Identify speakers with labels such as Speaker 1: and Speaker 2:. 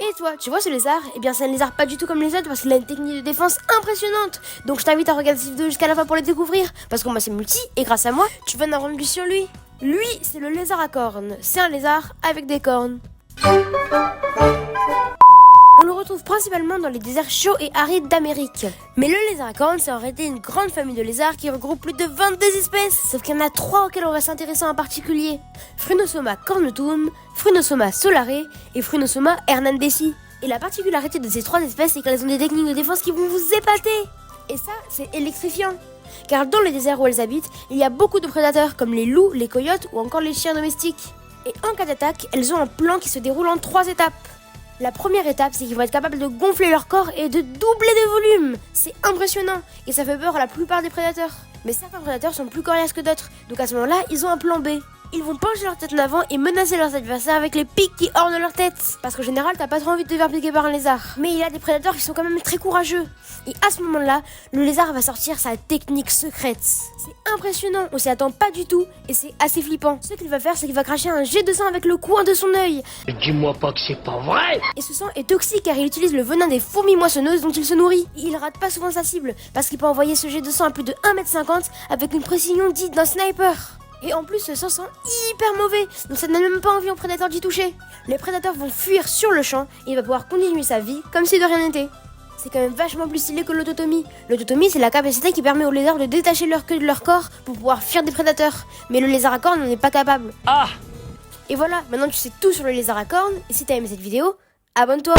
Speaker 1: Et toi, tu vois ce lézard? Eh bien c'est un lézard pas du tout comme les autres parce qu'il a une technique de défense impressionnante. Donc je t'invite à regarder cette vidéo jusqu'à la fin pour les découvrir. Parce que moi c'est multi et grâce à moi, tu vas en apprendre plus sur lui. Lui, c'est le lézard à cornes. C'est un lézard avec des cornes. On le retrouve principalement dans les déserts chauds et arides d'Amérique. Mais le lézard à cornes, c'est en réalité une grande famille de lézards qui regroupe plus de 22 espèces. Sauf qu'il y en a 3 auxquelles on va s'intéresser en particulier. Phrynosoma cornutum, Phrynosoma solare et Phrynosoma hernandesi. Et la particularité de ces 3 espèces, c'est qu'elles ont des techniques de défense qui vont vous épater. Et ça, c'est électrifiant. Car dans les déserts où elles habitent, il y a beaucoup de prédateurs comme les loups, les coyotes ou encore les chiens domestiques. Et en cas d'attaque, elles ont un plan qui se déroule en 3 étapes. La première étape, c'est qu'ils vont être capables de gonfler leur corps et de doubler de volume. C'est impressionnant et ça fait peur à la plupart des prédateurs. Mais certains prédateurs sont plus coriaces que d'autres, donc à ce moment-là, ils ont un plan B. Ils vont pencher leur tête en avant et menacer leurs adversaires avec les pics qui ornent leur tête. Parce qu'en général, t'as pas trop envie de te faire piquer par un lézard. Mais il y a des prédateurs qui sont quand même très courageux. Et à ce moment-là, le lézard va sortir sa technique secrète. C'est impressionnant, on s'y attend pas du tout et c'est assez flippant. Ce qu'il va faire, c'est qu'il va cracher un jet de sang avec le coin de son œil.
Speaker 2: Dis-moi pas que c'est pas vrai!
Speaker 1: Et ce sang est toxique car il utilise le venin des fourmis moissonneuses dont il se nourrit. Et il rate pas souvent sa cible parce qu'il peut envoyer ce jet de sang à plus de 1,50 m avec une précision dite d'un sniper. Et en plus, ce sang sent hyper mauvais, donc ça n'a même pas envie aux prédateurs d'y toucher. Les prédateurs vont fuir sur le champ et il va pouvoir continuer sa vie comme si de rien n'était. C'est quand même vachement plus stylé que l'autotomie. L'autotomie, c'est la capacité qui permet aux lézards de détacher leur queue de leur corps pour pouvoir fuir des prédateurs. Mais le lézard à cornes n'en est pas capable.
Speaker 2: Ah!
Speaker 1: Et voilà, maintenant tu sais tout sur le lézard à cornes, et si t'as aimé cette vidéo, abonne-toi.